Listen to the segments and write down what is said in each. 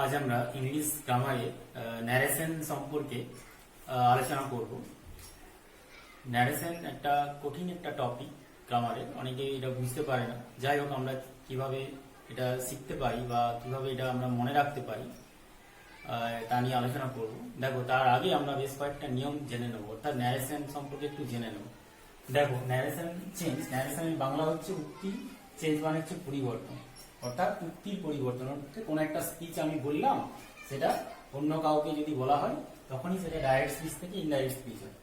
আজ আমরা English গ্রামারে narration সম্পর্কে আলোচনা করব। ন্যারেশন একটা কঠিন একটা টপিক গ্রামারে, অনেকে এটা বুঝতে পারে না। যাই হোক, আমরা কিভাবে এটা শিখতে পারি বা কিভাবে এটা আমরা মনে রাখতে পারি তা নিয়ে আলোচনা করব। দেখো, তার আগে আমরা বেশ কয়েকটা নিয়ম জেনে নেব, অর্থাৎ ন্যারেশন সম্পর্কে একটু জেনে নেব। দেখো, ন্যারেশন চেঞ্জ, ন্যারেশনের বাংলা হচ্ছে উক্তি, চেঞ্জ মানে হচ্ছে পরিবর্তন, অর্থাৎ উক্তির পরিবর্তন। অর্থাৎ কোনো একটা স্পিচ আমি বললাম, সেটা অন্য কাউকে যদি বলা হয় তখনই সেটা ডাইরেক্ট স্পিচ থেকে ইনডাইরেক্ট স্পিচ হয়।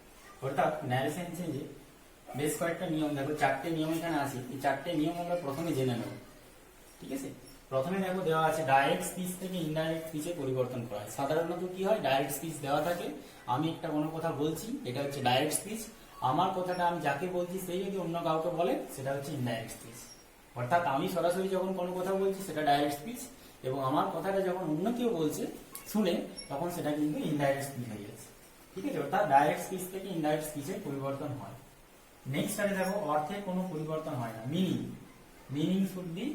অর্থাৎ ন্যারেশন চেঞ্জে বেশ কয়েকটা নিয়ম, দেখো 4টে নিয়ম এখানে আছে। এই 4টে নিয়ম আমরা প্রথমে জেনে নেব, ঠিক আছে? প্রথমে দেখো দেওয়া আছে ডাইরেক্ট স্পিচ থেকে ইনডাইরেক্ট স্পিচে পরিবর্তন করা হয়। সাধারণত কি হয়, ডাইরেক্ট স্পিচ দেওয়া থাকে, আমি একটা কোনো কথা বলছি, এটা হচ্ছে ডাইরেক্ট স্পিচ। আমার কথাটা আমি যাকে বলছি সেই যদি অন্য কাউকে বলে, সেটা হচ্ছে ইনডাইরেক্ট স্পিচ। অর্থাৎ আমি সরাসরি যখন কোনো কথা বলছি সেটা ডাইরেক্ট স্পিচ, এবং আমার কথাটা যখন অন্য কেউ বলছে শুনে, তখন সেটা কিন্তু ইনডাইরেক্ট স্পিচ হয়ে যাচ্ছে, ঠিক আছে? অর্থাৎ ডাইরেক্ট স্পিচ থেকে ইনডাইরেক্ট স্পিচের পরিবর্তন হয়। নেক্সট আগে দেখো, অর্থে কোনো পরিবর্তন হয় না। Meaning should be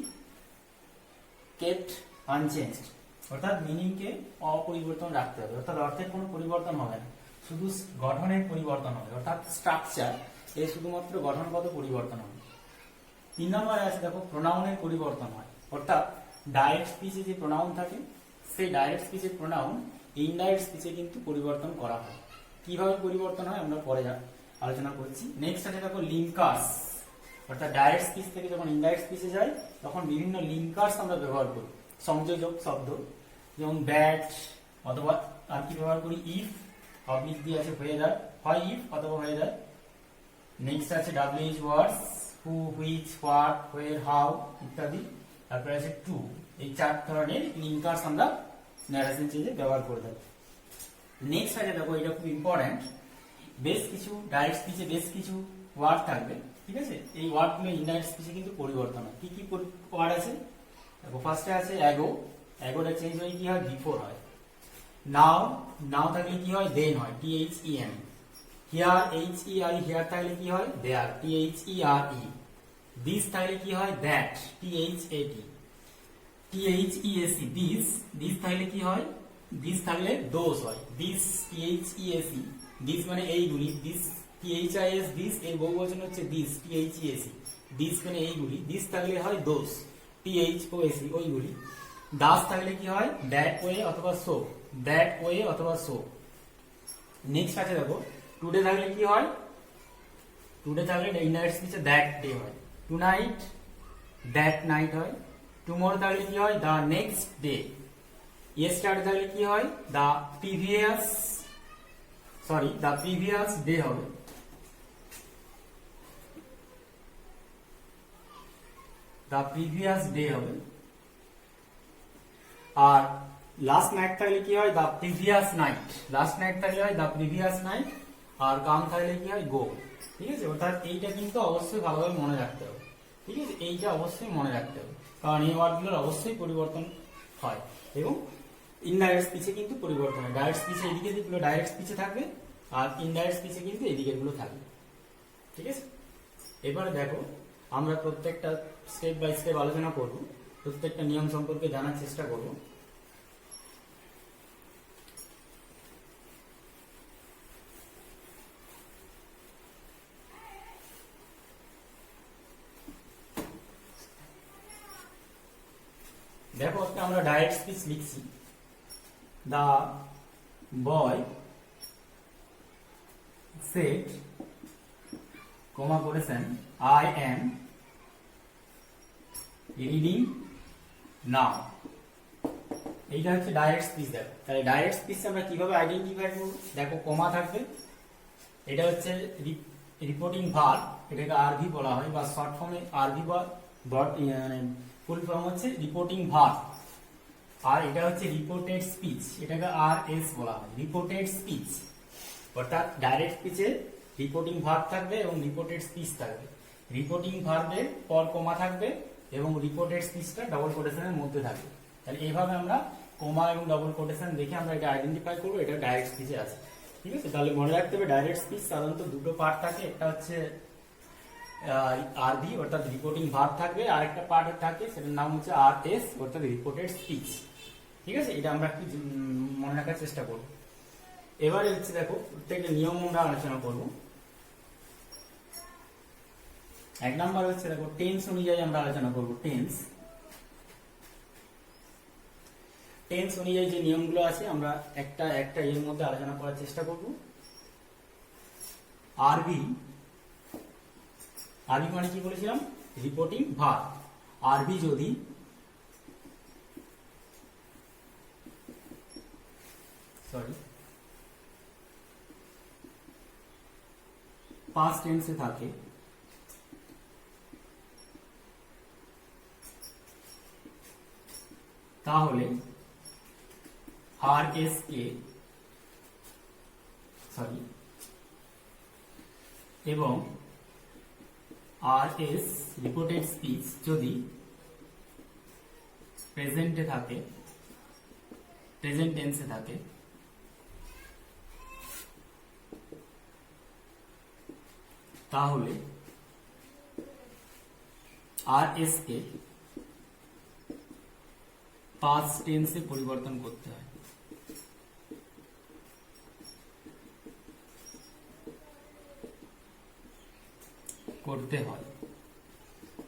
kept unchanged, অর্থাৎ মিনিংকে অপরিবর্তন রাখতে হবে। অর্থাৎ অর্থের কোনো পরিবর্তন হবে না, শুধু গঠনের পরিবর্তন হবে, অর্থাৎ স্ট্রাকচার এর শুধুমাত্র গঠনগত পরিবর্তন হবে। 3 নম্বরে আছে দেখো, প্রোনাউনের পরিবর্তন হয়। অর্থাৎ ডাইরেক্ট স্পিচে যে প্রোনাউন থাকে, সেই ডাইরেক্ট স্পিচের প্রোনাউন ইনডাইরেক্ট স্পিচে কিন্তু পরিবর্তন করা হয়। কিভাবে পরিবর্তন হয় আমরা পরে আলোচনা করছি। নেক্সট আছে দেখো, লিঙ্কার্স। অর্থাৎ ডাইরেক্ট স্পিচ থেকে যখন ইনডাইরেক্ট স্পিচে যায়, তখন বিভিন্ন লিঙ্কার্স আমরা ব্যবহার করি, সংযোজক শব্দ, যেমন ব্যাট, অথবা আর কি ব্যবহার করি, ইফ, অবলিক দিয়ে আছে হয়েদার, হয় ইফ অথবা হয়েদার। নেক্সট আছে WH words, who, which, what, where, how ইত্যাদি। তারপরে আছে টু। এই 4 ধরনের লিঙ্কার্স আমরা ন্যারেশন চেঞ্জে ব্যবহার করে থাকি। নেক্সট আছে দেখো, এটা খুব ইম্পর্টেন্ট, বেশ কিছু ডাইরেক্ট স্পিচে বেশ কিছু ওয়ার্ড থাকবে, ঠিক আছে? এই ওয়ার্ডগুলো ইনডাইরেক্ট স্পিচে কিন্তু পরিবর্তন হয়। কি কি ওয়ার্ড আছে দেখো, ফার্স্টে আছে অ্যাগো। অ্যাগোটা চেঞ্জ হয়ে কি হয়, বিফোর হয়। নাও, নাও থাকলে কি হয়, দেন হয়, THEN। হিয়ার, HER, হিয়ার থাকলে কি হয়, দেয়ার, THERE। দিস থাকলে কি হয়, that, THAT। THEAC, this, this থাকলে কি হয়, দিস থাকলে দোষ হয়, দিস, THEAC। দিস মানে এইগুলি, দিস, THIS, দিস, এর বহুবচন হচ্ছে দিস, THEAC। দিস মানে এইগুলি, দিস থাকলে হয় দোষ, THOAC, ওইগুলি। দাস থাকলে কি হয়, দ্যাট ওয়ে অথবা সো, দ্যাট ওয়ে অথবা সো। নেক্সট আছে দেখো, টুডে থাকলে কি হয়, টুডে থাকলে ইনডাইরেক্ট স্পিচে দ্যাট ডে হয়। টুনাইট, দ্যাট নাইট হয়। টুমরো থাকলে কি হয়, দ্য নেক্সট ডে। ইয়েস্টারডে থাকলে কি হয়, দ্য প্রিভিয়াস ডে হবে। দ্য প্রিভিয়াস ডে হবে। আর লাস্ট নাইট থাকলে কি হয়, the previous night. Last night থাকলে হয় দ্য প্রিভিয়াস নাইট। আর কাম থাকলে কি হয়, গো। ঠিক আছে? অর্থাৎ এইটা কিন্তু অবশ্যই ভালোভাবে মনে রাখতে হবে, ঠিক আছে? এইটা অবশ্যই মনে রাখতে হবে, কারণ এই ওয়ার্ডগুলোর অবশ্যই পরিবর্তন হয়, এবং ইনডাইরেক্ট স্পিচে কিন্তু পরিবর্তন হয়। ডাইরেক্ট স্পিচে এদিকে যেগুলো ডাইরেক্ট স্পিচে থাকবে, আর ইনডাইরেক্ট স্পিচে কিন্তু এদিকে গুলো থাকবে, ঠিক আছে? এবারে দেখো, আমরা প্রত্যেকটা স্টেপ বাই স্টেপ আলোচনা করব, প্রত্যেকটা নিয়ম সম্পর্কে জানার চেষ্টা করব। দেখো, একটা আমরা ডাইরেক্ট স্পিচ লিখছি, দা বয় সেড, কমা করেছেন, আই এম রিডিং নাও। এইটা হচ্ছে ডাইরেক্ট স্পিচ। দেখো, তাহলে ডাইরেক্ট স্পিচ আমরা কিভাবে আইডেন্টিফাই করব? দেখো, কমা থাকবে, এটা হচ্ছে রিপোর্টিং ভার্ব, এটাকে আরভি বলা হয়, বা শর্ট ফর্মে আরভি বা ফুল ফর্ম হচ্ছে রিপোর্টিং ভার্ব। আর এটা হচ্ছে রিপোর্টেড স্পিচ, এটাকে RS বলা হয়, রিপোর্টেড স্পিচ। অর্থাৎ ডাইরেক্ট স্পিচে রিপোর্টিং ভার্ব থাকবে এবং রিপোর্টেড স্পিচ থাকবে। রিপোর্টিং ভার্বের পর কমা থাকবে এবং রিপোর্টেড স্পিচটা ডবল কোটেশনের মধ্যে থাকবে। তাহলে এইভাবে আমরা কমা এবং ডবল কোটেশন দেখে আমরা এটা আইডেন্টিফাই করবো, এটা ডাইরেক্ট স্পিচে আছে, ঠিক আছে? তাহলে মনে রাখতে হবে, ডাইরেক্ট স্পিচ সাধারণত দুটো পার্ট থাকে, একটা হচ্ছে আরভি অর্থাৎ রিপোর্টিং ভার্ব থাকবে, আরেকটা পার্ট থাকে সেটার নাম হচ্ছে RS অর্থাৎ রিপোর্টেড স্পিচ। ঠিক আছে, এটা আমরা একটু মনে রাখার চেষ্টা করব। এবারে হচ্ছে দেখো প্রত্যেকটা নিয়ম আমরা আলোচনা করব। এক নাম্বার হচ্ছে দেখো টেন্স অনুযায়ী আমরা আলোচনা করব। টেন্স অনুযায়ী যে নিয়মগুলো আছে আমরা একটা একটা এর মধ্যে আলোচনা করার চেষ্টা করব। আরবি মানে কি বলেছিলাম? Reporting verb. আরবি যদি পাস্ট টেন্সে থাকে তাহলে এবং রিপোর্টেড স্পিচ যদি প্রেজেন্ট টেন্সে থাকে তাহলে কে পাস্ট টেন্সে পরিবর্তন করতে হয়।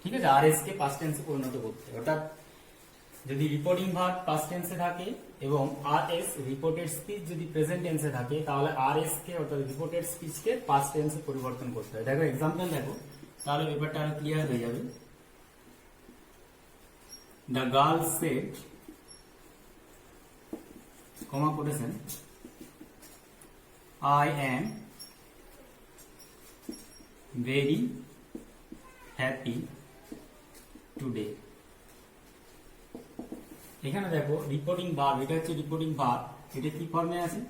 ঠিক আছে, কে পাস্ট টেন্সে পরিণত করতে হয়। অর্থাৎ যদি রিপোর্টিং ভার্ব পাস্ট টেন্সে থাকে এবং রিপোর্টেড স্পিচ যদি প্রেজেন্ট টেন্সে থাকে তাহলে কে অর্থাৎ রিপোর্টেড স্পিচকে পাস্ট টেন্সে পরিবর্তন করতে হয়। দেখো এক্সাম্পল দেখো, তাহলে ব্যাপারটা আরো ক্লিয়ার হয়ে যাবে। The girl said, comma quotation, I am very happy today. এখানে দেখো রিপোর্টিং ভার্ব, এটা হচ্ছে রিপোর্টিং ভার্ব, এটা কি ফর্মে আছে?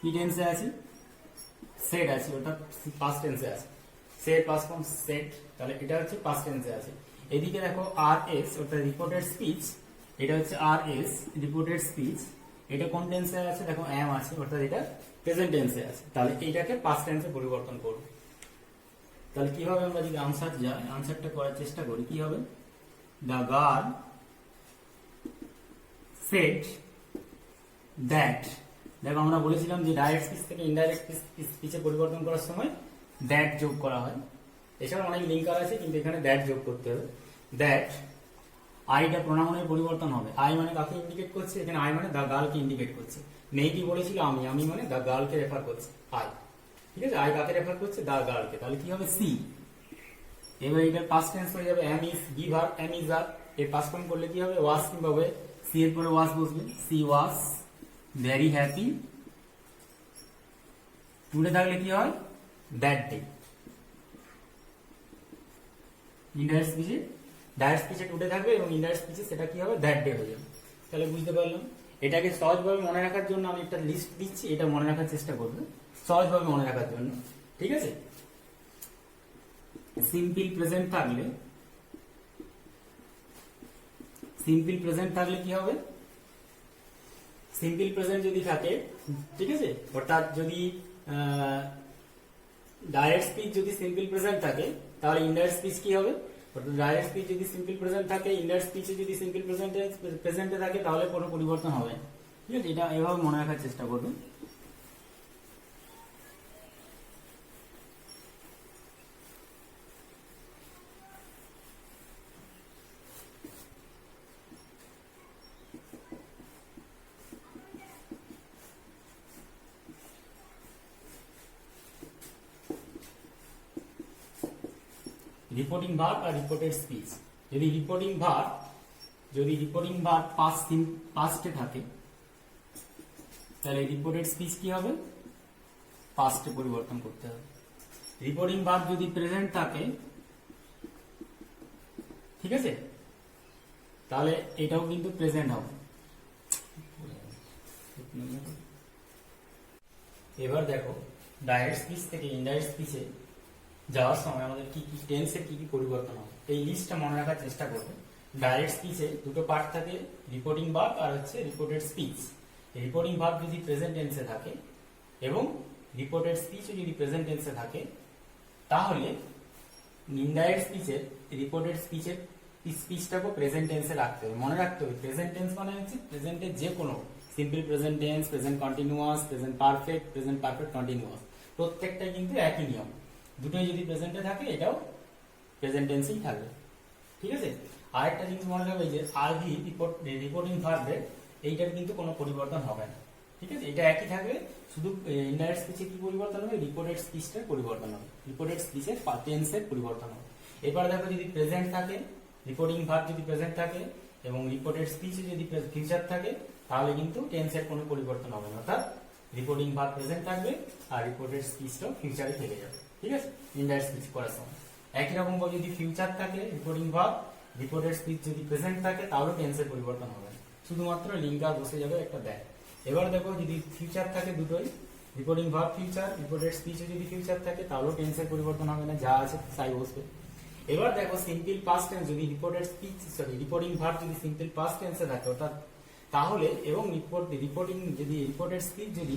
কি টেন্সে আছে? সেড আছে, অর্থাৎ পাস্ট টেন্সে আছে। সেড পাস্ট ফর্ম সেড, তাহলে এটা হচ্ছে পাস্ট টেন্সে আছে। এদিকে দেখো অর্থাৎ রিপোর্টেড স্পিচ, এটা হচ্ছে রিপোর্টেড স্পিচ, এটা কোন টেন্সে আছে? দেখো অ্যাম আছে, অর্থাৎ এটা প্রেজেন্ট টেন্সে আছে। তাহলে এইটাকে পাস্ট টেন্সে পরিবর্তন করব। তাহলে কিভাবে আমরা যদি আনসারটা করার চেষ্টা করি, কি হবে? The girl said that. দেখো আমরা বলেছিলাম যে ডাইরেক্ট স্পিচ থেকে ইনডাইরেক্ট স্পিচে পরিবর্তন করার সময় দ্যাট যোগ করা হয়। এছাড়া অনেক লিঙ্কার আছে, কিন্তু এখানে দ্যাট যোগ করতে হবে। দ্যাট, আইটা প্রোনাউনের পরিবর্তন হবে। আই মানে কাকে ইন্ডিকেট করছে? এখানে আই মানে দ্য গার্লকে ইন্ডিকেট করছে। মেয়ে কি বলেছিল? আমি মানে দ্য গার্লকে রেফার করছে আই। ঠিক আছে, আই কাকে রেফার করছে? দ্য গার্লকে। তাহলে কি হবে? সি। এবার এটার পাস্ট টেন্স হয়ে যাবে am is, be verb am is are. এর পাস্ট ফর্ম করলে কি হবে? ওয়াজ কিংবা ওয়ে। সি এর পরে ওয়াজ বসবে। She was very happy today থাকলে কি হয়? That day. ইনডাইরেক্ট স্পিচে, ডাইরেক্ট স্পিচে টুডে থাকবে এবং ইনডাইরেক্ট স্পিচে সেটা কি হবে? দ্যাট ডে হয়ে যাবে। তাহলে বুঝতে পারলাম। এটাকে সহজভাবে মনে রাখার জন্য আমি একটা লিস্ট দিচ্ছি, এটা মনে রাখার চেষ্টা করবে সহজভাবে মনে রাখার জন্য। ঠিক আছে, সিম্পল প্রেজেন্ট থাকলে কি হবে? সিম্পল প্রেজেন্ট যদি থাকে, ঠিক আছে, অর্থাৎ যদি ডাইরেক্ট স্পিচ যদি সিম্পল প্রেজেন্ট থাকে তাহলে ইনডাইরেক্ট স্পিচ কি হবে? অর্থাৎ ডাইরেক্ট স্পিচ যদি সিম্পল প্রেজেন্ট থাকে, ইনডাইরেক্ট স্পিচে যদি সিম্পল প্রেজেন্টে থাকে তাহলে কোনো পরিবর্তন হবে না। ঠিক আছে, এটা এভাবে মনে রাখার চেষ্টা করবেন। রিপোর্টিং ভার্ব আর রিপোর্টেড স্পিচ। যদি রিপোর্টিং ভার্ব পাস্টে থাকে তাহলে রিপোর্টেড স্পিচ কি হবে? পাস্টে পরিবর্তন করতে হবে। রিপোর্টিং ভার্ব যদি প্রেজেন্ট থাকে, ঠিক আছে, তাহলে এটাও কিন্তু প্রেজেন্ট হবে। এবার দেখো ডাইরেক্ট স্পিচ থেকে ইনডাইরেক্ট স্পিচে যাওয়ার সময় আমাদের কি কি টেন্সের কি কি পরিবর্তন হবে এই লিস্টটা মনে রাখার চেষ্টা করবে। ডাইরেক্ট স্পিচে দুটো পার্ট থাকে, রিপোর্টিং ভার্ব আর হচ্ছে রিপোর্টেড স্পিচ। রিপোর্টিং ভার্ব যদি প্রেজেন্ট টেন্সে থাকে এবং রিপোর্টেড স্পিচও যদি প্রেজেন্ট টেন্সে থাকে তাহলে ইনডাইরেক্ট স্পিচের রিপোর্টেড স্পিচের স্পিচটাকে প্রেজেন্ট টেন্সে রাখতে হবে। মনে রাখতে হবে প্রেজেন্ট টেন্স মানে হচ্ছে প্রেজেন্টের যে কোনো simple present tense, present continuous, present perfect continuous, প্রত্যেকটাই কিন্তু একই নিয়ম। দুটোই যদি প্রেজেন্টে থাকে এটাও প্রেজেন্ট টেন্সেই থাকবে। ঠিক আছে। আরেকটা জিনিস মনে রাখবে যে আরভি রিপোর্টিং ভার্বে এইটার কিন্তু কোনো পরিবর্তন হবে না। ঠিক আছে, এটা একই থাকবে, শুধু ইনডাইরেক্ট স্পিচে কি পরিবর্তন হবে, রিপোর্টেড স্পিচটার পরিবর্তন হবে, রিপোর্টেড স্পিচের টেন্সের পরিবর্তন হবে। এবার দেখো যদি প্রেজেন্ট থাকে, রিপোর্টিং ভার্ব যদি প্রেজেন্ট থাকে এবং রিপোর্টেড স্পিচে যদি ফিউচার থাকে তাহলে কিন্তু টেন্সের কোনো পরিবর্তন হবে না, অর্থাৎ রিপোর্টিং ভার্ব প্রেজেন্ট থাকবে আর রিপোর্টেড স্পিচটাও ফিউচারে থেকে যাবে। ঠিক আছে, ইনডাইরেক্ট স্পিচ করার সময় একই রকম ভাবে যদি ফিউচার থাকে রিপোর্টিং ভার্ব, রিপোর্টেড স্পিচ যদি প্রেজেন্ট থাকে তাহলে টেন্সের পরিবর্তন হবে না, শুধুমাত্র লিঙ্কার বসে যাবে একটা দেয়। এবার দেখো যদি ফিউচার থাকে দুটোই, রিপোর্টিং ভার্ব ফিউচার, রিপোর্টেড স্পিচে যদি ফিউচার থাকে তাহলেও টেন্সের পরিবর্তন হবে না, যা আছে তাই বসবে। এবার দেখো সিম্পল পাস্ট টেন্স যদি রিপোর্টিং ভার্ব যদি সিম্পল পাস্ট টেন্সে থাকে অর্থাৎ তাহলে এবং রিপোর্টেড স্পিচ যদি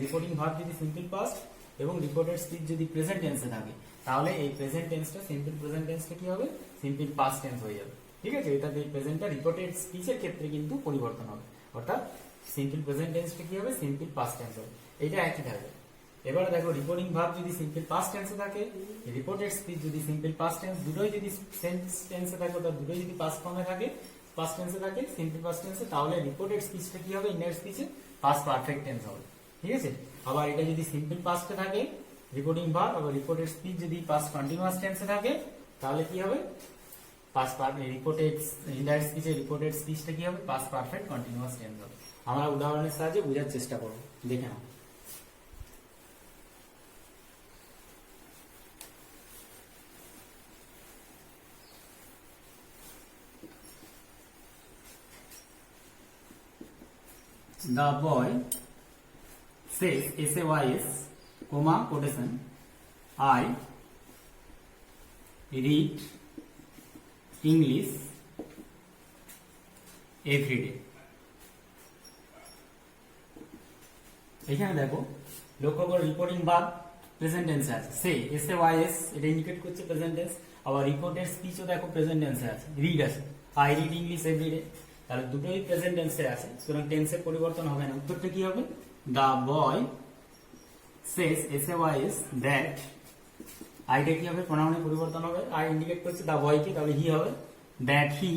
রিপোর্টিং ভার্ব যদি সিম্পল পাস্ট এবং রিপোর্টেড স্পিচ যদি প্রেজেন্ট টেন্সে থাকে তাহলে এই প্রেজেন্ট টেন্সটা সিম্পল প্রেজেন্ট টেন্সটা কি হবে, সিম্পল পাস্ট টেন্স হয়ে যাবে। ঠিক আছে, এটা প্রেজেন্টটা রিপোর্টেড স্পিচের ক্ষেত্রে কিন্তু পরিবর্তন হবে, অর্থাৎ সিম্পল প্রেজেন্ট টেন্সটা কি হবে, সিম্পল পাস্ট টেন্স হবে, এটা একই থাকবে। এবার দেখো রিপোর্টিং ভার্ব যদি সিম্পল পাস্ট টেন্সে থাকে, রিপোর্টেড স্পিচ যদি সিম্পল পাস্ট টেন্স, দুটোই যদি টেন্সে থাকে অর্থাৎ দুটোই যদি পাস্ট ফর্মে থাকে, পাস্ট টেন্সে থাকে সিম্পল পাস্ট টেন্সে, তাহলে রিপোর্টেড স্পিচটা কি হবে, ইনডাইরেক্ট স্পিচে পাস্ট পারফেক্ট টেন্স হবে। ঠিক আছে, আবার এটা যদি সিম্পল পাস্টে থাকে রিপোর্টিং ভার্ব, আবার রিপোর্টেড স্পিচ যদি পাস্ট কন্টিনিউয়াস টেন্সে থাকে তাহলে কি হবে, পাস্ট রিপোর্টেড ইনডাইরেক্ট স্পিচে রিপোর্টেড স্পিচটা কি হবে, পাস্ট পারফেক্ট কন্টিনিউয়াস টেন্স হবে। আমরা উদাহরণের সাহায্যে বোঝার চেষ্টা করব, দেখে নাও। The boy says S-A-Y-S, comma, quotation, I read English every day. এখানে দেখো লক্ষ্য করো রিপোর্টিং ভার্ব প্রেজেন্ট টেন্সে আছে, সে S-A-Y-S এটা ইন্ডিকেট করছে প্রেজেন্ট টেন্স, আবার রিপোর্টেড স্পিচও দেখো প্রেজেন্ট টেন্সে আছে, রিড আছে, আই রিড ইংলিশ এভরিডে, তাহলে দুটোই প্রেজেন্ট টেন্সে আছে, সুতরাং টেন্সের পরিবর্তন হবে না। উত্তরটা কি হবে, the boy Sage S-A-Y-S that, আইটা কি হবে, প্রোনাউনের পরিবর্তন হবে, আই ইন্ডিকেট করছে দ্য বয় কি, তাহলে হি হবে, দ্যাট হি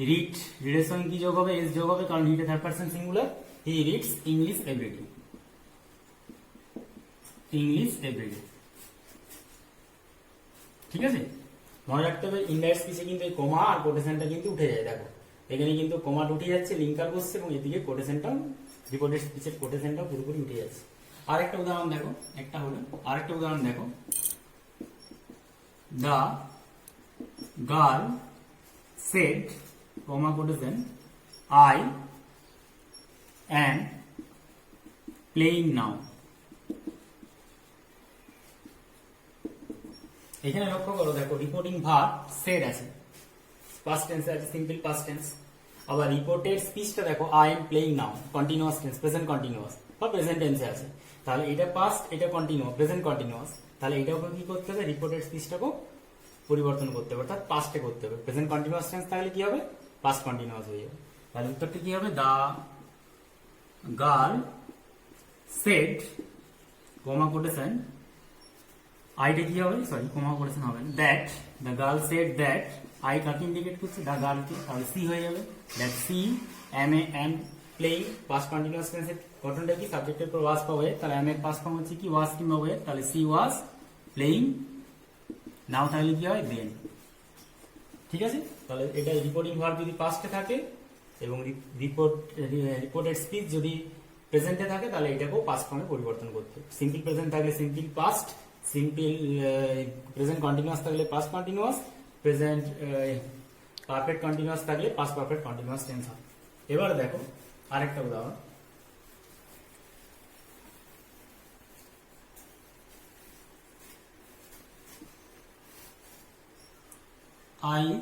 রিড, রিডের সঙ্গে কি যোগ হবে, এস যোগ হবে, কারণ read third person singular, he reads English everyday, English everyday. ঠিক আছে, মনে রাখতে হবে ইনডাইরেক্ট স্পিচে কিন্তু এই কমা আর কোটেশনটা কিন্তু উঠে যায়, দেখো এখানে কিন্তু কমাটা উঠে যাচ্ছে, লিঙ্কার বসছে এবং এদিকে কোটেশনটাও রিপোর্টেড স্পিচের কোটেশনটাও পুরোপুরি উঠে যাচ্ছে। আরেকটা উদাহরণ দেখো, একটা হলো আরেকটা উদাহরণ দেখো, the girl said, comma quotation, I am playing now. এখানে লক্ষ্য করো দেখো রিপোর্টিং ভার্ব সেড আছে, পাস্ট টেন্সে আছে, সিম্পল পাস্ট টেন্স, আবার রিপোর্টেড স্পিচটা দেখো I am playing now, continuous tense, present continuous বা প্রেজেন্ট টেন্সে আছে, তাহলে এটা পাস্ট, এটা কন্টিনিউয়াস, প্রেজেন্ট কন্টিনিউয়াস, তাহলে এটাকে কি করতে হবে, রিপোর্টেড স্পিচটাকেও পরিবর্তন করতে হবে, অর্থাৎ পাস্টে করতে হবে, প্রেজেন্ট কন্টিনিউয়াস টেন্স থাকলে কি হবে, পাস্ট কন্টিনিউয়াস হয়ে যাবে। তাহলে উত্তরটা কি হবে, the girl said, comma quotation, আইটা কি হবে, সরি কমা কোটেশন হবে, that, the girl said that, I কাকে ইন্ডিকেট করছে, দ্য গার্লকে, তাহলে সি হয়ে যাবে, that she am uh am playing, past continuous টেন্সের গঠনটা কি, সাবজেক্টের পর ওয়াজ পাওয়া, তাহলে এম এর পাস্ট ফর্ম হচ্ছে কি ওয়াজ কিংবা ওয়ে, তাহলে সি ওয়াজ প্লেইং নাও, তাহলে কি হয় দেন। ঠিক আছে, তাহলে এটা রিপোর্টিং ভার্ব যদি পাস্টে থাকে এবং রিপোর্টেড স্পিচ যদি প্রেজেন্টে থাকে তাহলে এটাকেও পাস্ট ফর্মে পরিবর্তন করতে, সিম্পল প্রেজেন্ট থাকলে simple past, simple present continuous থাকলে past continuous, present perfect continuous থাকলে পাস্ট পারফেক্ট কন্টিনিউয়াস টেন্স হয়। এবার দেখো আরেকটা উদাহরণ, I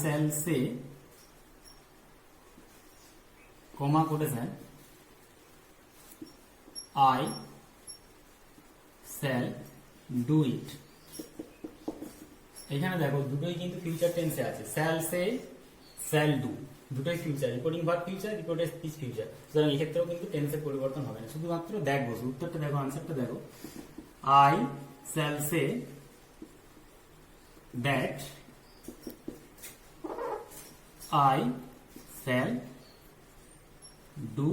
shall say, comma quotation, I shall do it. এখানে দেখো দুটোই কিন্তু ফিউচার টেন্সে আছে, শ্যাল সে, শ্যাল ডু, দুটোই future, reporting verb future, reported speech future. সুতরাং এক্ষেত্রেও কিন্তু টেন্সের পরিবর্তন হবে না, শুধুমাত্র দেখবো উত্তরটা দেখো, আনসারটা দেখো। I shall say that, I shall do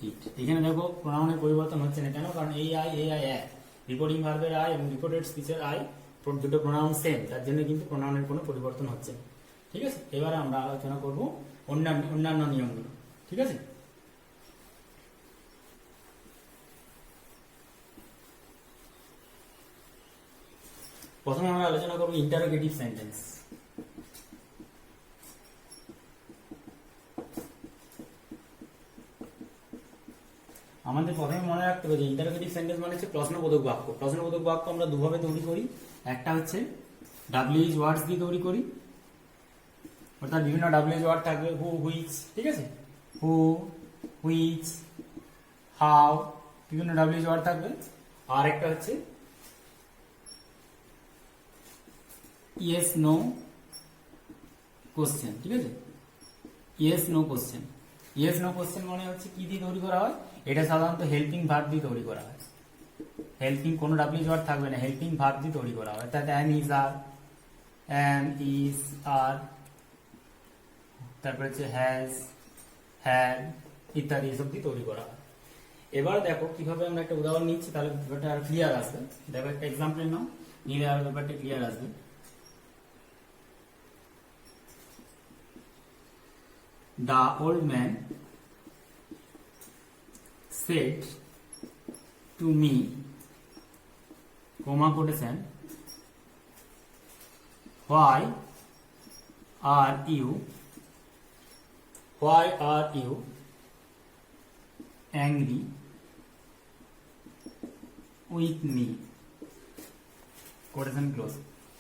it. এখানে দেখো প্রোনাউনের পরিবর্তন হচ্ছে না, কেন? কারণ এই আই এক, রিপোর্টিং ভার্বের আই এবং রিপোর্টেড স্পিচের আই দুটো প্রোনাউন সেম, তার জন্য কিন্তু প্রোনাউনের কোনো পরিবর্তন হচ্ছে না। ঠিক আছে, এবারে আমরা আলোচনা করব অন্যান্য নিয়মগুলো। ঠিক আছে, প্রথমে আমরা আলোচনা করব ইন্টারোগেটিভ সেন্টেন্স। আমাদের প্রথমে মনে রাখতে হবে যে ইন্টারোগেটিভ সেন্টেন্স মানে হচ্ছে প্রশ্নবোধক বাক্য। প্রশ্নবোধক বাক্য আমরা দুভাবে তৈরি করি, একটা হচ্ছে ডাব্লিউএইচ ওয়ার্ডস দিয়ে তৈরি করি, অর্থাৎ বিভিন্ন ডাব্লিউএইচ ওয়ার্ড থাকবে, হু, হুইচ, ঠিক আছে, হু, হুইচ, হাউ, বিভিন্ন ডাব্লিউএইচ ওয়ার্ড থাকবে। আর একটা হচ্ছে ইয়েস নো কোশ্চেন। ঠিক আছে, yes no question. Yes no question মানে হচ্ছে কি দিয়ে তৈরি করা হয়? এটা সাধারণত হেল্পিং ভার্ব দিয়ে তৈরি করা হয়। হেল্পিং কোনো ডাব্লিউএইচ ওয়ার্ড থাকবে না, হেল্পিং ভার্ব দিয়ে তৈরি করা হয়, অর্থাৎ অ্যাম, ইজ, আর, অ্যাম, ইজ, আর, তারপরে হচ্ছে হ্যাজ, হ্যাড ইত্যাদি এসব দিয়ে তৈরি করা হয়। এবার দেখো কিভাবে আমরা একটা উদাহরণ নিচ্ছি, তাহলে ব্যাপারটা আর ক্লিয়ার আসবে। দেখো একটা এক্সাম্পল নাও, নিলে আর ব্যাপারটা ক্লিয়ার আসবে। The old man said to me, comma quotation, why are you angry with me? Quotation close,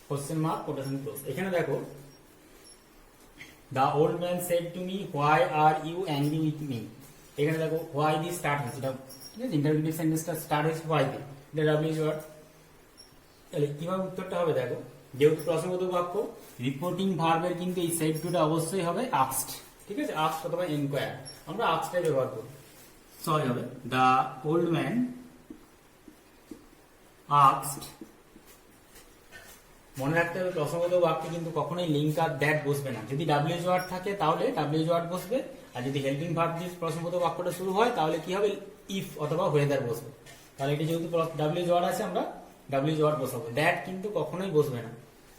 question mark, quotation close। এখানে দেখো the old man said to me, why are you angry with me? এখানে দেখো why দিয়ে start হচ্ছে, এটা ঠিক আছে, interrogative সেন্টেন্সটা স্টার্ট হচ্ছে why দিয়ে, এটা ডাব্লিউএইচ ওয়ার্ড। তাহলে কিভাবে উত্তরটা হবে দেখো, যেহেতু প্রশ্নবোধক বাক্য, রিপোর্টিং ভার্বের কিন্তু এই সেড টুটা অবশ্যই হবে আস্কড। ঠিক আছে, আস্কড অথবা ইনকোয়ার, আমরা আস্কডে ব্যবহার করি। সরি হবে the old man asked। মনে রাখতে হবে প্রশ্নবোধক বাক্যে কিন্তু কখনোই লিঙ্ক আর দ্যাট বসবে না। যদি ডাব্লিউএইচ ওয়ার্ড থাকে তাহলে ডাব্লিউএইচ ওয়ার্ড বসবে, আর যদি হেল্পিং ভার্ব দিয়ে প্রশ্নবোধক বাক্যটা শুরু হয় তাহলে কি হবে, ইফ অথবা ওয়েদার বসবে। তাহলে এটা যেহেতু ডাব্লিউএইচ ওয়ার্ড আছে, আমরা ডাব্লিউএইচ ওয়ার্ড বসাবো, দ্যাট কিন্তু কখনোই বসবে না।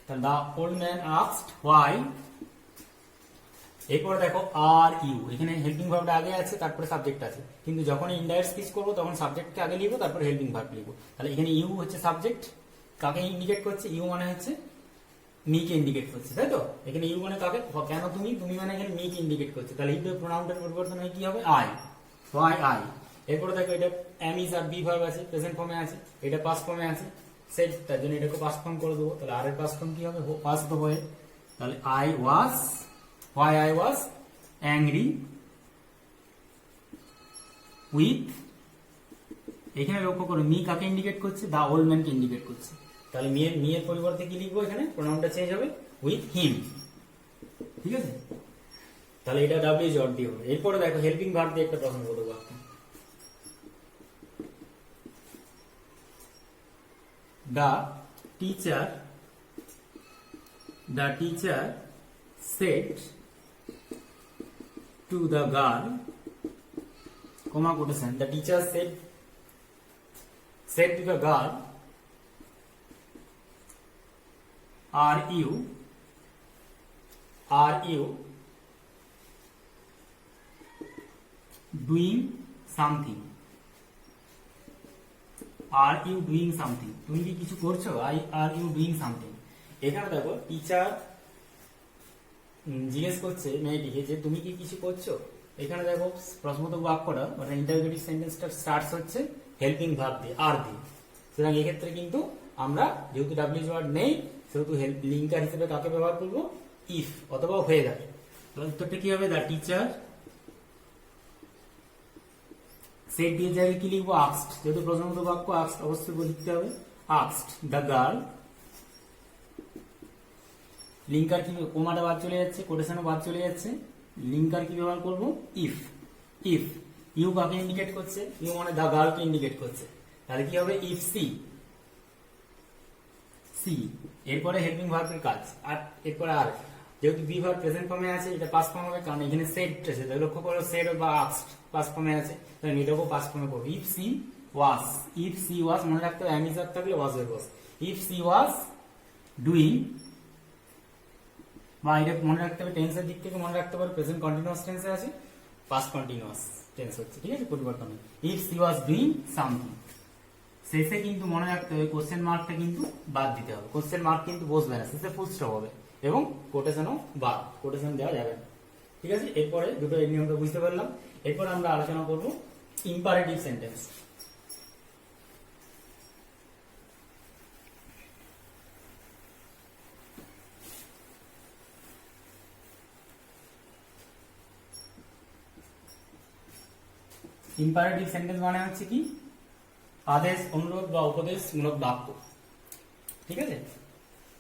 তাহলে the old man asked why. এরপরে দেখো আর ইউ, এখানে হেল্পিং ভার্বটা আগে আছে, তারপরে সাবজেক্ট আছে, কিন্তু যখন ইনডাইরেক্ট স্পিচ করবো তখন সাবজেক্টকে আগে লিখবো, তারপরে হেল্পিং ভার্ব লিখবো। তাহলে এখানে ইউ হচ্ছে সাবজেক্ট, কাকে ইন্ডিকেট করছে? ইউ মানে হচ্ছে মিকে ইন্ডিকেট করছে, তাই তো? এখানে ইউ মানে কাকে? কেন তুমি, তুমি মানে এখানে মিকে ইন্ডিকেট করছে। তাহলে ইউ প্রোনাউনটার পরিবর্তন হয় কি হবে? I, why I. এরপরে দেখো এটা am, is, are, be verb আছে, প্রেজেন্ট ফর্মে আছে, এটা পাস্ট ফর্মে আছে, সেট, তার জন্য এটাকে পাস্ট ফর্ম করে দেবো। তাহলে আর এর পাস্ট ফর্ম কি হবে? পাস্ট হয়ে, তাহলে I was, why I was angry with. এখানে লক্ষ্য করো মি কাকে ইন্ডিকেট করছে? দা ওল্ড ম্যানকে ইন্ডিকেট করছে। তাহলে মিয়ের পরিবর্তে কি লিখবো? এখানে প্রোনাউনটা চেঞ্জ হবে উইথ হিম। ঠিক আছে, তাহলে এটা ডাব্লিউএইচ ওয়ার্ড দিয়ে হবে। এরপরে দেখো হেল্পিং ভার্ব দিয়ে একটা প্রশ্নবোধক বাক্য। The teacher said to the girl, comma quotation, the teacher said to the girl, are you doing something? Are you doing something, তুমি কি কিছু করছো? Are you doing something. এখানে দেখো টিচার জিজ্ঞেস করছে মেয়েটিকে যে তুমি কি কিছু করছো। এখানে দেখো প্রশ্নবোধক বাক্যটা মানে ইন্টারোগেটিভ সেন্টেন্সটা স্টার্টস হচ্ছে হেল্পিং ভার্ব দিয়ে, আর দিয়ে। সুতরাং এক্ষেত্রে কিন্তু আমরা যেহেতু ডাব্লিউএইচ ওয়ার্ড নেই, সেহেতু লিঙ্কার হিসেবে কাকে ব্যবহার করবো? ইফ অথবা ওয়েদার। উত্তরটা কি হবে? দ্য টিচার সেট দিয়ে জায়গায় কি লিখবো? আস্কড। যেহেতু প্রশ্নবোধক বাক্য আস্কড অবশ্যই লিখতে হবে। আস্কড দ্য গার্ল, লিঙ্কার কি কোমাটা বাদ চলে যাচ্ছে, কোটেশনও বাদ চলে যাচ্ছে, লিঙ্কার কি ব্যবহার করব ইফ। ইফ ইউ কাকে ইন্ডিকেট করছে, ইউ মানে দ্য গার্লকে ইন্ডিকেট করছে, তাহলে কি হবে ইফ সি, সি এরপরে হেল্পিং ভার্বের কাজ, আর এরপরে আর যেহেতু বি ভার্ব প্রেজেন্ট ফর্মে আছে এটা পাস্ট ফর্ম হবে, কারণ এখানে সেড আছে, লক্ষ্য করো সেড বা আস্কড পাস্ট ফর্মে আছে, তাহলে এটাকেও পাস্ট ফর্মে করব। If C was, if C ওয়াজ মনে রাখতে হবে, অ্যামিজার থাকলে ওয়াজ এর বস। ইফ সি ওয়াজ ডুইং, বা এটা মনে রাখতে হবে টেন্সের দিক থেকে মনে রাখতে পারো প্রেজেন্ট কন্টিনিউয়াস টেন্সে আছে, পাস্ট কন্টিনিউয়াস টেন্স হচ্ছে, ঠিক আছে, পরিবর্তন। If C was doing something, শেষে কিন্তু মনে রাখতে হবে কোশ্চেন মার্কটা কিন্তু বাদ দিতে হবে, কোশ্চেন মার্ক কিন্তু বসবে না, শেষে ফুল স্টপ হবে, এবং কোটেশনও বাদ, কোটেশন দেওয়া যাবে না, ঠিক আছে। এরপরে দুটো এই নিয়মটা বুঝতে পারলাম। এরপর আমরা আলোচনা করব ইম্পারেটিভ সেন্টেন্স। ইম্পারেটিভ সেন্টেন্স মানে হচ্ছে কি আদেশ, অনুরোধ বা উপদেশমূলক বাক্য, ঠিক আছে।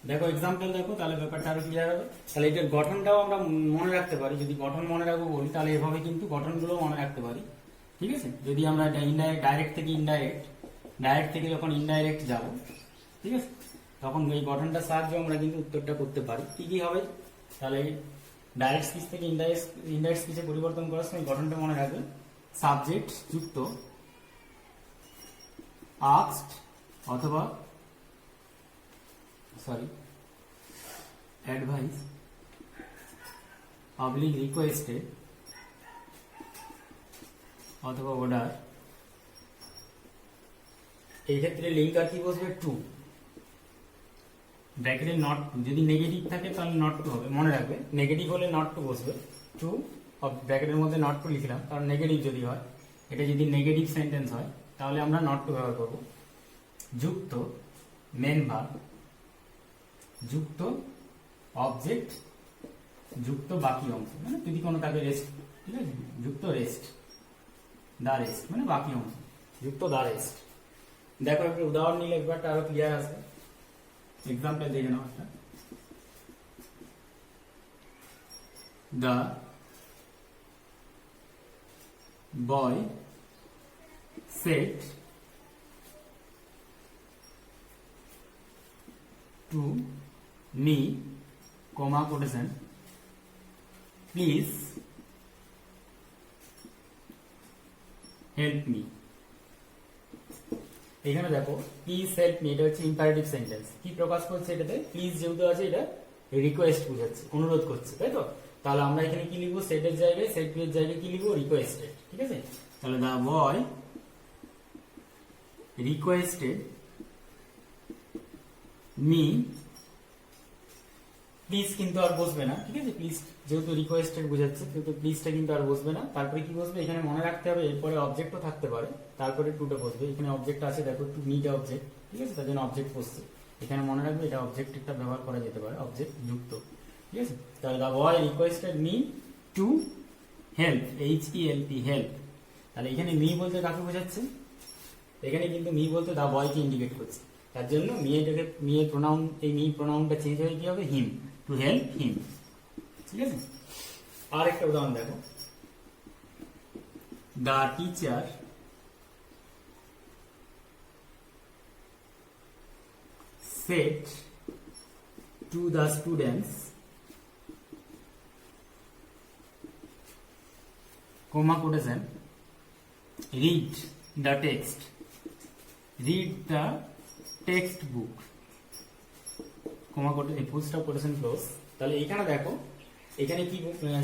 দেখো এক্সাম্পল দেখো, তাহলে ব্যাপারটা আরো ক্লিয়ার হবে। তাহলে এটার গঠনটাও আমরা মনে রাখতে পারি, যদি গঠন মনে রাখবো বলি তাহলে এভাবে কিন্তু গঠনগুলো মনে রাখতে পারি, ঠিক আছে। যদি আমরা ইনডাইরেক্ট, ডাইরেক্ট থেকে ইনডাইরেক্ট, ডাইরেক্ট থেকে যখন ইনডাইরেক্ট যাব, ঠিক আছে, তখন এই গঠনটার সাহায্যে আমরা কিন্তু উত্তরটা করতে পারি। কি কি হবে, তাহলে ডাইরেক্ট স্পিচ থেকে ইনডাইরেক্ট স্পিচে পরিবর্তন করার সময় গঠনটা মনে রাখবে, সাবজেক্ট যুক্ত আস্কড অথবা অ্যাডভাইস পাবলিক রিকোয়েস্টেড অথবা অর্ডার। এই ক্ষেত্রে লিঙ্কার কি বসবে টু, ব্র্যাকেটে নট টু, যদি নেগেটিভ থাকে তাহলে নট টু হবে, মনে রাখবে নেগেটিভ হলে নট টু বসবে, টু ব্র্যাকেটের মধ্যে নট টু লিখলাম, কারণ নেগেটিভ যদি হয়, এটা যদি নেগেটিভ সেন্টেন্স হয় তাহলে আমরা নট টু ব্যবহার করব। যুক্ত মেন ভার্ব, যুক্ত অবজেক্ট, যুক্ত বাকি অংশ, মানে যদি কোনো তাকে রেস্ট, ঠিক আছে, যুক্ত রেস্ট, দা রেস্ট মানে বাকি অংশ, যুক্ত দা রেস্ট। দেখো একটু উদাহরণ নিলে একবারটা আরো ক্লিয়ার আসবে। এক্সাম্পল দেখে নাও একটা, দা boy said to me, comma quotation, please help me। এখানে দেখো প্লিজ হেল্প মি, এটা হচ্ছে ইম্পারেটিভ সেন্টেন্স, কি প্রকাশ করছে এটাতে, প্লিজ যেহেতু আছে এটা রিকোয়েস্ট বোঝাচ্ছে, অনুরোধ করছে, তাই তো। তাহলে আমরা এখানে কি লিখবো, সেটের জায়গায়, সেট এর জায়গায় কি লিখবো, রিকোয়েস্টেড, ঠিক আছে। তাহলে the boy requested me, please কিন্তু আর বসবে না, ঠিক আছে, প্লিজ যেহেতু রিকোয়েস্টেড বোঝাচ্ছে কিন্তু প্লিজটা কিন্তু আর বসবে না। তারপরে কি বসবে, এখানে মনে রাখতে হবে এরপরে অবজেক্টও থাকতে পারে, তারপরে টুটা বসবে, এখানে অবজেক্ট আছে দেখো, টু নিড অবজেক্ট, ঠিক আছে, তার জন্য অবজেক্ট বসছে, এখানে মনে রাখবে এটা অবজেক্ট একটা ব্যবহার করা যেতে পারে, অবজেক্ট যুক্ত, ঠিক আছে। তাহলে the boy requested me to help, HELP help. তাহলে এখানে মি বলতে কাকে বোঝাচ্ছে, এখানে কিন্তু মি বলতে দা বয়কে ইন্ডিকেট করছে, তার জন্য মি এর প্রোনাউন, এই মি প্রোনাউনটা চেঞ্জ হয়ে কি হবে, হিম, টু হেল্প হিম, ঠিক আছে। আর একটা উদাহরণ দেখো, দা teacher said to the students, comma quotation, read the text, read the textbook, comma quotation, full stop quotation close। তাহলে এখানে দেখো, এখানে কি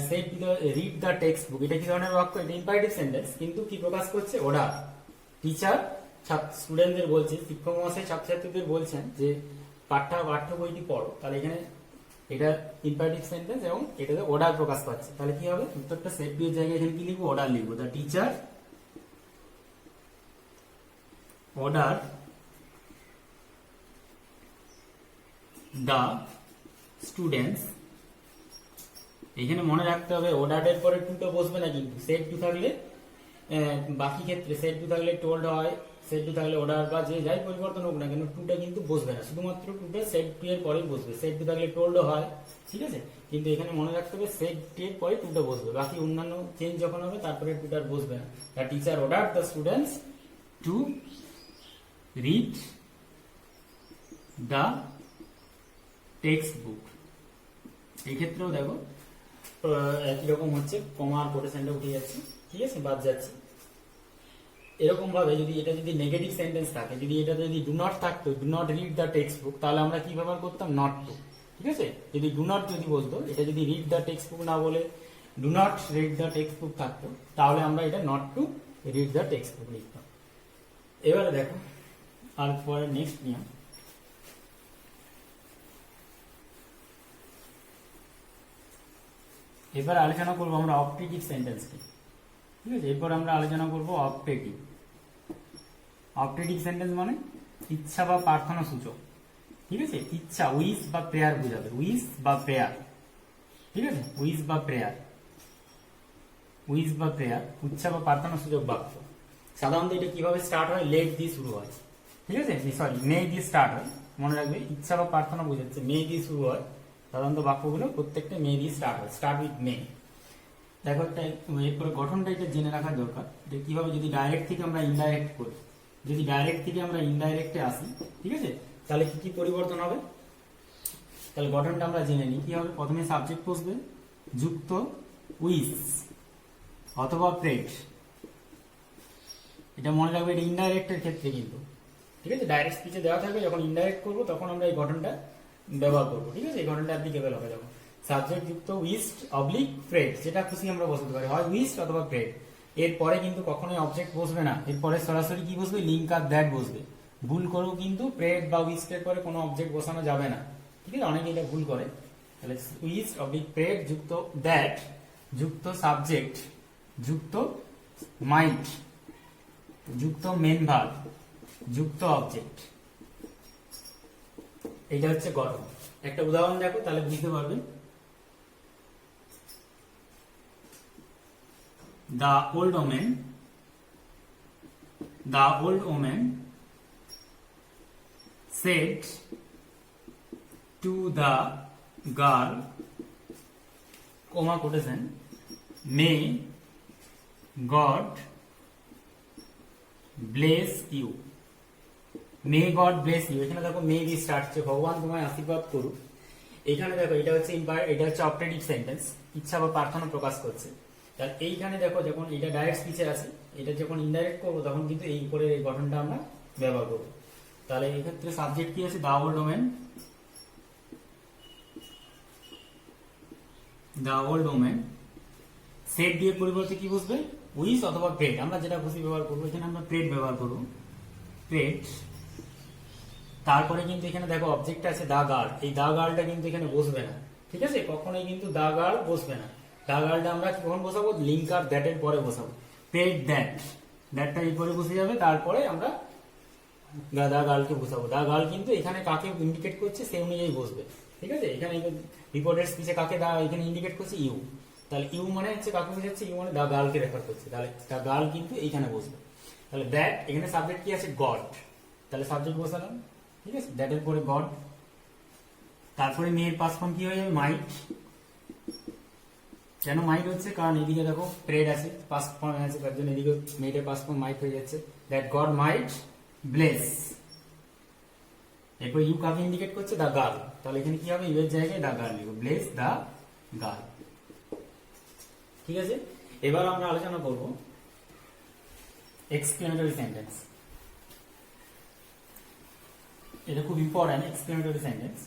said to the read the textbook, এটা কি ধরনের বাক্য, এটা ইম্পারেটিভ সেন্টেন্স, কিন্তু কি প্রকাশ করছে, অর্ডার। টিচার স্টুডেন্টদের বলছে, শিক্ষক মহাশয় ছাত্রছাত্রীদের বলছেন যে পাঠ্য বইটি পড়ো, তাহলে এখানে এটা ইম্পারেটিভ সেন্টেন্স এবং এটাতে অর্ডার প্রকাশ পাচ্ছে, তাহলে কি হবে, উত্তরটা সেট বি এর জায়গায় এখানে কি লিখবো, অর্ডার লিখবো। The teacher order the students, এখানে মনে রাখতে হবে অর্ডারের পরে টুটা বসবে না, কিন্তু সেট টু থাকলে বাকি ক্ষেত্রে সেট টু থাকলে টোল্ড হয়, সেট টু থাকলে অর্ডার বা যে যাই পরিবর্তন হোক না কেন টুটা কিন্তু বসবে না, শুধুমাত্র টুটা সেট টু এর পরেই বসবে। সেট টু থাকলে টোল্ড হয়, ঠিক আছে, কিন্তু এখানে মনে রাখতে হবে সেট টু এর পরে টুটা বসবে, বাকি অন্যান্য চেঞ্জ যখন হবে তারপরে টুটার বসবে না। The teacher order the students to read the text book. এই ক্ষেত্রেও দেখো একই রকম হচ্ছে, কমা আর কোটেশনটা উঠে যাচ্ছে, ঠিক আছে, বাদ যাচ্ছে। এরকম ভাবে যদি এটা যদি নেগেটিভ সেন্টেন্স থাকে, যদি এটা যদি ডু নট থাকতো, do not read the text book, তাহলে আমরা কি ব্যবহার করতাম, নট টু, ঠিক আছে। যদি ডু নট যদি বলতো, এটা যদি রিড দ্য টেক্সট বুক না বলে do not read the text book থাকতো, তাহলে আমরা এটা not to read the text book লিখতাম। এবারে দেখো আর পরে নেক্সট নিয়ম, এবার আলোচনা করবো আমরা অপটেটিভ সেন্টেন্সকে, ঠিক আছে। এরপর আমরা আলোচনা করবো অপটেটিভ। অপটেটিভ সেন্টেন্স মানে ইচ্ছা বা প্রার্থনা সূচক, ঠিক আছে। ইচ্ছা উইশ বা প্রেয়ার বোঝাবে, উইশ বা প্রেয়ার, ঠিক আছে, উইশ বা প্রেয়ার, উইশ বা প্রেয়ার, ইচ্ছা বা প্রার্থনা সূচক বাক্য। সাধারণত এটা কিভাবে স্টার্ট হয়, লেট দিয়ে শুরু হয়, ঠিক আছে, সরি মে দিয়ে স্টার্ট হয়, মনে রাখবে ইচ্ছা বা প্রার্থনা বোঝাচ্ছে, মে দিয়ে শুরু হয়, সাধারণত বাক্যগুলো প্রত্যেকটা মে দিয়ে স্টার্ট হয়, স্টার্ট উইথ মে। দেখো একটা এরপরে গঠনটা এটা জেনে রাখা দরকার, যে কিভাবে যদি ডাইরেক্ট থেকে আমরা ইনডাইরেক্ট করি, যদি ডাইরেক্ট থেকে আমরা ইনডাইরেক্টে আসি, ঠিক আছে, তাহলে কি কি পরিবর্তন হবে। তাহলে গঠনটা আমরা জেনে নিই কি হবে। প্রথমে সাবজেক্ট বসবে যুক্ত উইস অথবা প্রেড, এটা মনে রাখবে, এটা ইনডাইরেক্টের ক্ষেত্রে কিন্তু, ঠিক আছে। ডাইরেক্ট স্পিচে দেওয়া থাকবে, যখন ইনডাইরেক্ট করবো তখন আমরা এই গঠনটা ব্যবহার করবো, ঠিক আছে। এই গঠনটা অ্যাপ্লিকেবল হবে যখন সাবজেক্ট যুক্ত উইস্ট অবলিক প্রেড, যেটা খুশি আমরা বসাতে পারি, হয় উইস্ট অথবা প্রেড। এরপরে কিন্তু কখনোই অবজেক্ট বসবে না, এরপরে সরাসরি কি বসবে, লিঙ্ক আর দ্যাট বসবে। ভুল করেও কিন্তু প্রেড বা উইস্টের পরে কোনো অবজেক্ট বসানো যাবে না, ঠিক আছে, অনেকে এটা ভুল করে। তাহলে উইস্ট অবলিক প্রেড যুক্ত দ্যাট যুক্ত সাবজেক্ট যুক্ত মাইট যুক্ত মেন ভার্ব যুক্ত অবজেক্ট, এটা হচ্ছে গঠন। একটা উদাহরণ দেখো তাহলে বুঝতে পারবেন। The old woman said to the girl, comma quotation, may God bless you, may God bless you। এখানে দেখো মে দিয়ে স্টার্ট হচ্ছে, ভগবান তোমায় আশীর্বাদ করুক। এখানে দেখো এটা হচ্ছে অপটেটিভ সেন্টেন্স, ইচ্ছা বা প্রার্থনা প্রকাশ করছে। তাহলে এইখানে দেখো যখন এটা ডাইরেক্ট স্পিচে আছে, এটা যখন ইনডাইরেক্ট করবো তখন কিন্তু এই উপরের এই গঠনটা আমরা ব্যবহার করবো। তাহলে এই ক্ষেত্রে সাবজেক্ট কি আছে, the old woman, the old woman, set দিয়ে পরিবর্তে কি বসবে, উইস অথবা প্রেড, আমরা যেটা খুশি ব্যবহার করবো, এখানে আমরা প্রেড ব্যবহার করবো, প্রেড। তারপরে কিন্তু এখানে দেখো অবজেক্ট আছে দা গার্ল, এই দা গার্লটা কিন্তু এখানে বসবে না, ঠিক আছে, কখনোই কিন্তু দা গার্ল বসবে না। দা গার্লটা আমরা কখন বসাবো, লিঙ্ক আর দ্যাট এর পরে বসাবো, প্রেড দ্যাট, দ্যাটটা এই পরে বসে যাবে, তারপরে আমরা দা গার্লকে বসাবো। দা গার্ল কিন্তু এখানে কাকে ইন্ডিকেট করছে সেই অনুযায়ী বসবে, ঠিক আছে। এখানে রিপোর্টের স্পিচে কাকে দা এখানে ইন্ডিকেট করছে, ইউ, তাহলে ইউ মানে হচ্ছে কাকে বোঝাচ্ছে, ইউ মানে দা গার্লকে রেফার করছে, তাহলে দা গার্ল কিন্তু এইখানে বসবে। তাহলে দ্যাট, এখানে সাবজেক্ট কি আছে, গড, তাহলে সাবজেক্ট বসালাম, ঠিক আছে, দ্যাট এর পরে গড। তারপরে মেয়ের পাস্ট ফর্ম কি হয়ে যাবে, মাইট। কেন মাইট হচ্ছে, কারণ এদিকে দেখো প্রেড আছে, পাস্ট ফর্ম আছে, তার জন্য এদিকে মেয়েটার পাস্ট ফর্ম মাইট হয়ে যাচ্ছে, দ্যাট গড মাইট ব্লেস। এরপর ইউ কাকে ইন্ডিকেট করছে, দা গার্ল, তাহলে এখানে কি হবে, ইউ এর জায়গায় দা গার্ল লিখবো, ব্লেস দা গার্ল, ঠিক আছে। এবার আমরা আলোচনা করব এক্সক্লেমেটরি সেন্টেন্স। এটা খুব ইম্পর্টেন্ট, এক্সক্লেমেটরি সেন্টেন্স।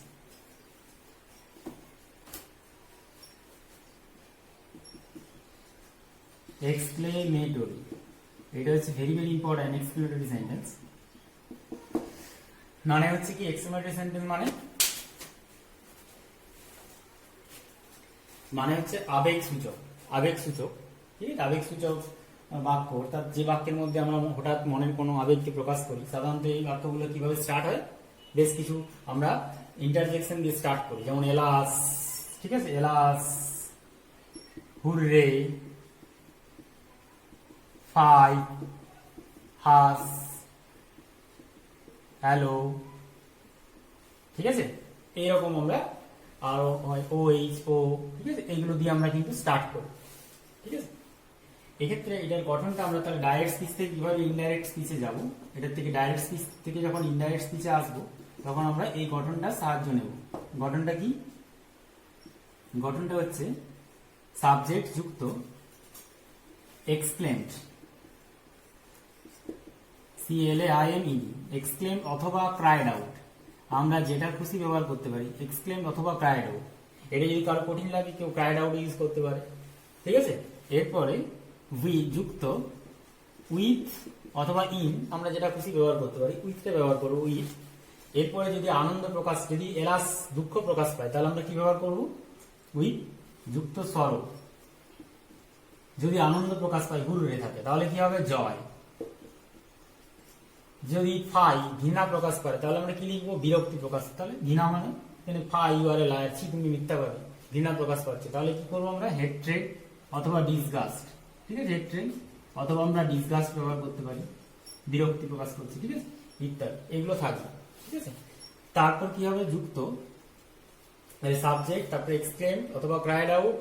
এক্সক্লেমেটরি, এটা হচ্ছে very very important exclamatory sentence. মানে হচ্ছে কি, এক্সক্লেমেটরি সেন্টেন্স মানে হচ্ছে আবেগ সূচক, আবেগ সূচক, ঠিক আছে, আবেগ সূচক বাক্য, অর্থাৎ যে বাক্যের মধ্যে আমরা হঠাৎ মনের কোনো আবেগকে প্রকাশ করি। সাধারণত এই বাক্যগুলো কিভাবে স্টার্ট হয়, বেশ কিছু আমরা ইন্টারজেকশন দিয়ে স্টার্ট করি, যেমন এলাস, ঠিক আছে, এলাস, হুররে, ফাই, হাস, হ্যালো, ঠিক আছে। এইরকম আমরা আরো হয় ও এইচ ও, ঠিক আছে, এইগুলো দিয়ে আমরা কিন্তু স্টার্ট করি, ঠিক আছে। এক্ষেত্রে এটার গঠনটা আমরা তাহলে ডাইরেক্ট স্পিচ থেকে কিভাবে ইনডাইরেক্ট স্পিচে যাব, এটার থেকে ডাইরেক্ট স্পিচ থেকে যখন ইনডাইরেক্ট স্পিচে আসবো তখন আমরা এই গঠনটা সাহায্য নেব। গঠনটা কি? গঠনটা হচ্ছে সাবজেক্ট যুক্ত এক্সক্লেমড, CLAIMED, এক্সক্লেমড অথবা ক্রাইড আউট। আমরা যেটা খুশি ব্যবহার করতে পারি, এক্সক্লেমড অথবা ক্রাইড আউট। এটা যদি কারো কঠিন লাগে কেউ ক্রাইড আউট ইউজ করতে পারে, ঠিক আছে। এরপরে উই যুক্ত উইথ অথবা ইন, আমরা যেটা খুশি ব্যবহার করতে পারি, উইথটা ব্যবহার করবো, উইথ। এরপরে যদি আনন্দ প্রকাশ, যদি এলাস দুঃখ প্রকাশ পায় তাহলে আমরা কি ব্যবহার করবো, উইথ যুক্ত সরো। যদি আনন্দ প্রকাশ পায়, হুররে থাকে, তাহলে কি হবে, জয়। যদি ফাই ঘৃণা প্রকাশ করে তাহলে আমরা কি লিখবো, বিরক্তি প্রকাশ। তাহলে ঘৃণা মানে fie you are a liar, ছি তুমি মিথ্যাবাদী, ঘৃণা প্রকাশ পাচ্ছে, তাহলে কি করবো আমরা, হেট্রেড অথবা ডিসগাস্ট, ঠিক আছে। হেট্রেড অথবা আমরা ডিসগাস্ট ব্যবহার করতে পারি, বিরক্তি প্রকাশ করছি, ঠিক আছে, ইত্যাদি এগুলো থাকবে, ঠিক আছে। তারপর কি হবে, যুক্ত সাবজেক্ট, তারপরে এক্সক্লেম অথবা ক্রাইড আউট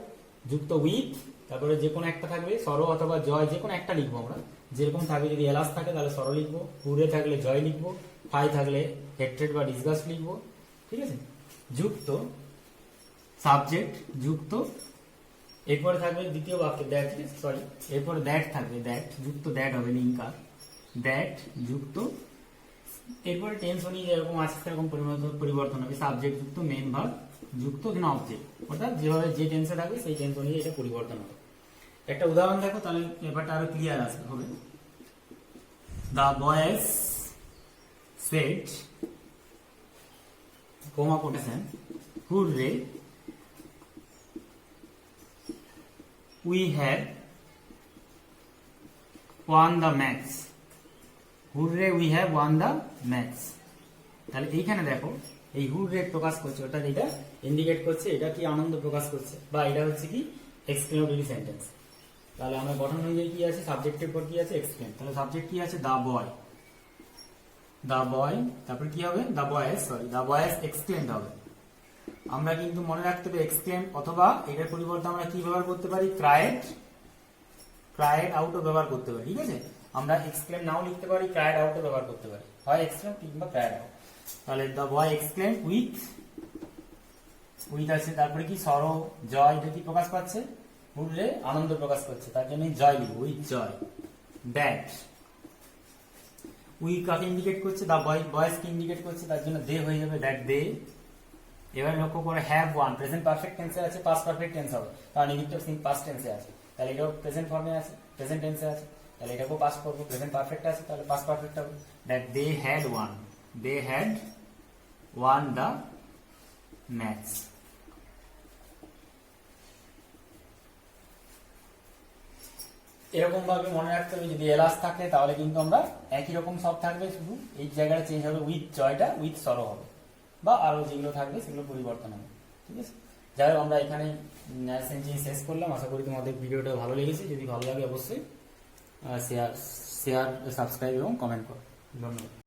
যুক্ত উইথ, তারপরে যে কোনো একটা থাকবে, সরো অথবা জয়, যে কোনো একটা লিখবো আমরা, যেরকম থাকবে। যদি এলাস থাকে তাহলে সরো লিখবো, হুরে থাকলে জয় লিখবো, ফাই থাকলে হেট্রেড বা ডিসগাস্ট লিখবো, ঠিক আছে। যুক্ত সাবজেক্ট যুক্ত, এরপরে থাকবে দ্বিতীয় বাক্যে দ্যাট, ঠিক আছে, সরি, এরপরে দ্যাট থাকবে, দ্যাট যুক্ত দ্যাট হবে, লিঙ্কার, দ্যাট যুক্ত, এরপরে টেন্স অনুযায়ী যেরকম আছে সেরকম পরিবর্তন হবে, সাবজেক্ট যুক্ত মেন ভার্ব যুক্ত এখানে অবজেক্ট, অর্থাৎ যেভাবে যে টেন্সে থাকবে সেই টেন্স অনুযায়ী এটা পরিবর্তন হবে। একটা উদাহরণ দেখো তাহলে ব্যাপারটা আরো ক্লিয়ার আসবে হবে। The boys said, comma quotation, hurray we have won the match, hurray we have won the match. তাহলে এইখানে দেখো এই হুররে প্রকাশ করছে, অর্থাৎ এটা ইন্ডিকেট করছে এটা কি আনন্দ প্রকাশ করছে, বা এটা হচ্ছে কি এক্সক্লেমেটরি সেন্টেন্স। তাহলে আমরা গঠন অনুযায়ী কি আছে, সাবজেক্টের পর কি আছে, এক্সক্লেম। তাহলে সাবজেক্ট কি আছে, দা বয়, দা বয়, তারপর কি হবে, দা বয়েজ, সরি, দা বয়েজ এক্সক্লেমড হবে। আমরা কিন্তু মনে রাখতে হবে এক্সক্লেম অথবা এটার পরিবর্তে আমরা কি ব্যবহার করতে পারি, ক্রাইড, ক্রাইড আউটও ব্যবহার করতে পারি, ঠিক আছে। আমরা এক্সক্লেম নাও লিখতে পারি, ক্রাইড আউটও ব্যবহার করতে পারি, হয় এক্সক্লেম কিংবা ক্রাইড আউট। তাহলে the boy exclaim with, with আছে, তারপরে কি সরো জয়, এটা কি প্রকাশ পাচ্ছে, হুররে আনন্দ প্রকাশ করছে, তার জন্য জয় লিখবো, উইথ জয়। দ্যাট উই কাকে ইন্ডিকেট করছে, দা বয়, বয়েজ কে ইন্ডিকেট করছে, তার জন্য দে হয়ে যাবে, দ্যাট দে। এবার লক্ষ্য করে হ্যাভ ওয়ান, প্রেজেন্ট পারফেক্ট টেন্সে আছে, পাস্ট পারফেক্ট টেন্স হবে, কারণ এদিকটা পাস্ট টেন্সে আছে, তাহলে এটাও প্রেজেন্ট ফর্মে আছে, প্রেজেন্ট টেন্সে আছে, তাহলে এটাকেও পাস্ট করবো, প্রেজেন্ট পারফেক্ট আছে তাহলে পাস্ট পারফেক্ট হবে। That they had won, they had won the match. এরকম ভাবে মনে রাখতে হবে, যদি এলাস থাকে তাহলে কিন্তু আমরা একই রকম সব থাকবে, শুধু এই জায়গাটা চেঞ্জ হবে, উইথ জয়টা উইথ সরো হবে, বা আরো যেগুলো থাকবে সেগুলো পরিবর্তন হবে, ঠিক আছে। যাই হোক, আমরা এখানে শেষ করলাম। আশা করি তোমাদের ভিডিওটা ভালো লেগেছে। যদি ভালো লাগে অবশ্যই শেয়ার, সাবস্ক্রাইব এবং কমেন্ট করো। ধন্যবাদ।